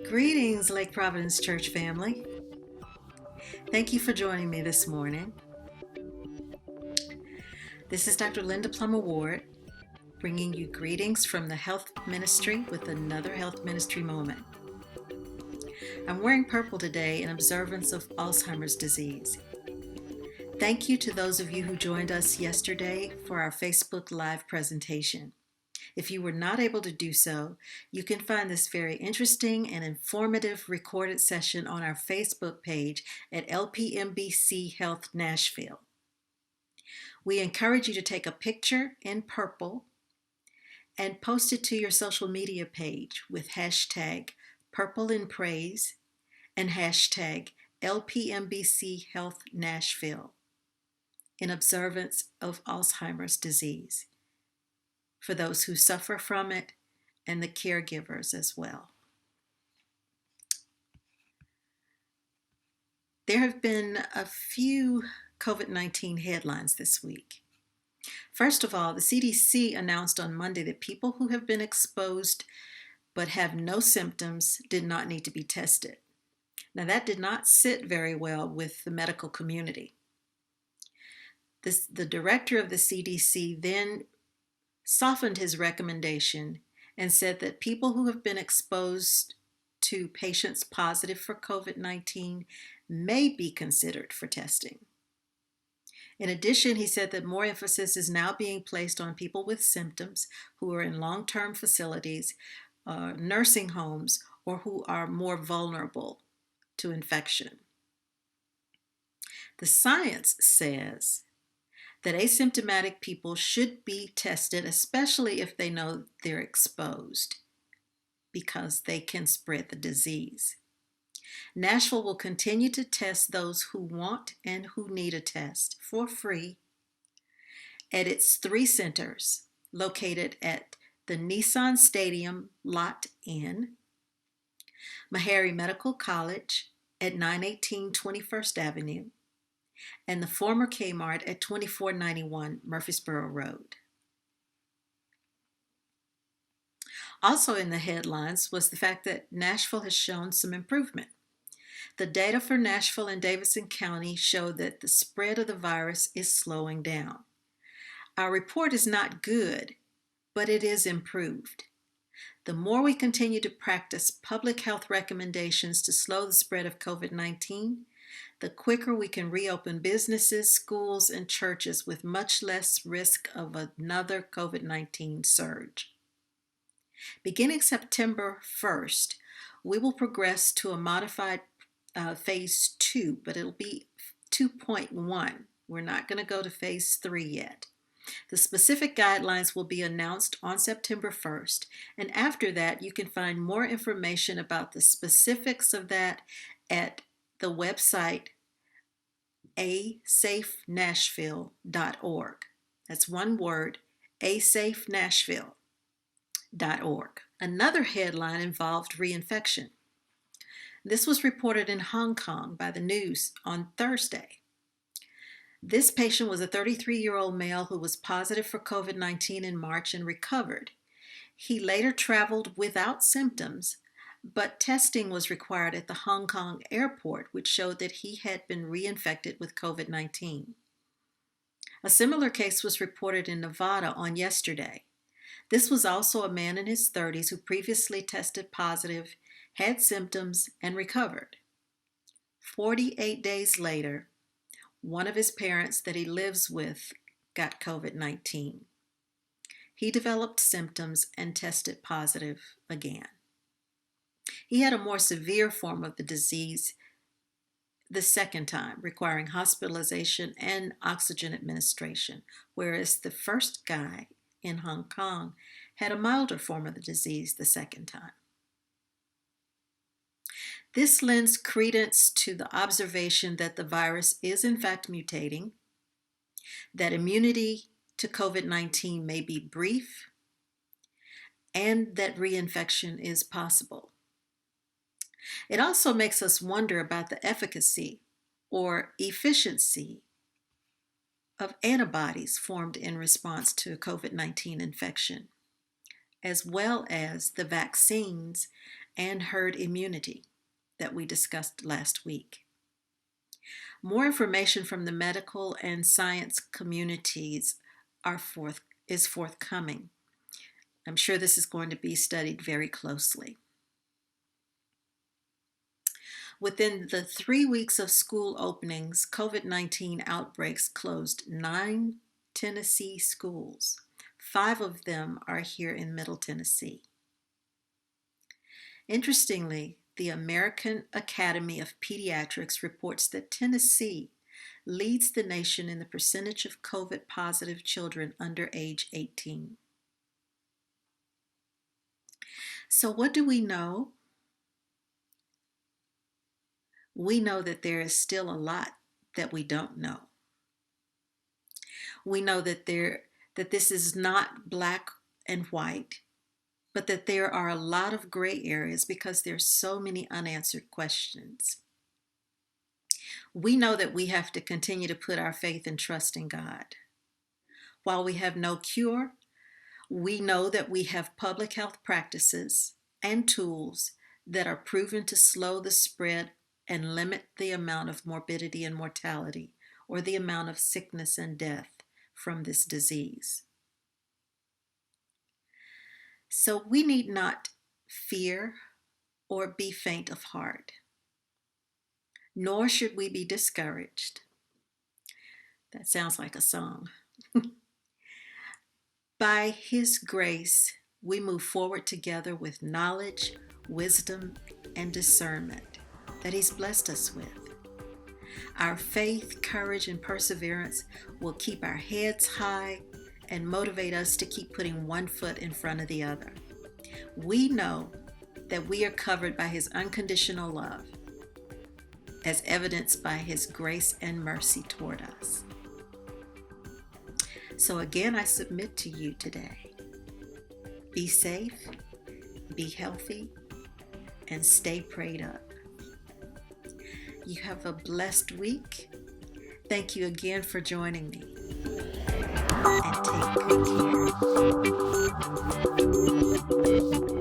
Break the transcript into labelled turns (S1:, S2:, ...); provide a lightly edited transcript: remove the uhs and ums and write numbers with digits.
S1: Greetings, Lake Providence Church family. Thank you for joining me this morning. This is Dr. Linda Plummer Ward, bringing you greetings from the health ministry with another health ministry moment. I'm wearing purple today in observance of Alzheimer's disease. Thank you to those of you who joined us yesterday for our Facebook Live presentation. If you were not able to do so, you can find this very interesting and informative recorded session on our Facebook page at LPMBC Health Nashville. We encourage you to take a picture in purple and post it to your social media page with hashtag Purple in Praise and hashtag LPMBC Health Nashville in observance of Alzheimer's disease, for those who suffer from it and the caregivers as well. There have been a few COVID-19 headlines this week. First of all, the CDC announced on Monday that people who have been exposed but have no symptoms did not need to be tested. Now, that did not sit very well with the medical community. The director of the CDC then softened his recommendation and said that people who have been exposed to patients positive for COVID-19 may be considered for testing. In addition, he said that more emphasis is now being placed on people with symptoms who are in long-term facilities, nursing homes, or who are more vulnerable to infection. The science says that asymptomatic people should be tested, especially if they know they're exposed, because they can spread the disease. Nashville will continue to test those who want and who need a test for free at its 3 centers located at the Nissan Stadium Lot N, Meharry Medical College at 918 21st Avenue, and the former Kmart at 2491 Murfreesboro Road. Also in the headlines was the fact that Nashville has shown some improvement. The data for Nashville and Davidson County show that the spread of the virus is slowing down. Our report is not good, but it is improved. The more we continue to practice public health recommendations to slow the spread of COVID-19, the quicker we can reopen businesses, schools, and churches with much less risk of another COVID-19 surge. Beginning September 1st, we will progress to a modified phase 2, but it'll be 2.1. We're not going to go to phase 3 yet. The specific guidelines will be announced on September 1st, and after that, you can find more information about the specifics of that at the website asafenashville.org. That's one word, asafenashville.org. Another headline involved reinfection. This was reported in Hong Kong by the news on Thursday. This patient was a 33-year-old male who was positive for COVID-19 in March and recovered. He later traveled without symptoms, but testing was required at the Hong Kong airport, which showed that he had been reinfected with COVID-19. A similar case was reported in Nevada on yesterday. This was also a man in his 30s who previously tested positive, had symptoms, and recovered. 48 days later, one of his parents that he lives with got COVID-19. He developed symptoms and tested positive again. He had a more severe form of the disease the second time, requiring hospitalization and oxygen administration, whereas the first guy in Hong Kong had a milder form of the disease the second time. This lends credence to the observation that the virus is in fact mutating, that immunity to COVID-19 may be brief, and that reinfection is possible. It also makes us wonder about the efficacy or efficiency of antibodies formed in response to COVID-19 infection, as well as the vaccines and herd immunity that we discussed last week. More information from the medical and science communities is forthcoming. I'm sure this is going to be studied very closely. Within the 3 weeks of school openings, COVID-19 outbreaks closed 9 Tennessee schools. 5 of them are here in Middle Tennessee. Interestingly, the American Academy of Pediatrics reports that Tennessee leads the nation in the percentage of COVID-positive children under age 18. So what do we know? We know that there is still a lot that we don't know. We know that this is not black and white, but that there are a lot of gray areas because there's so many unanswered questions. We know that we have to continue to put our faith and trust in God. While we have no cure, we know that we have public health practices and tools that are proven to slow the spread and limit the amount of morbidity and mortality, or the amount of sickness and death from this disease. So we need not fear or be faint of heart, nor should we be discouraged. That sounds like a song. By His grace, we move forward together with knowledge, wisdom, and discernment that He's blessed us with. Our faith, courage, and perseverance will keep our heads high and motivate us to keep putting one foot in front of the other. We know that we are covered by His unconditional love, as evidenced by His grace and mercy toward us. So again, I submit to you today, be safe, be healthy, and stay prayed up. You have a blessed week. Thank you again for joining me. And take good care.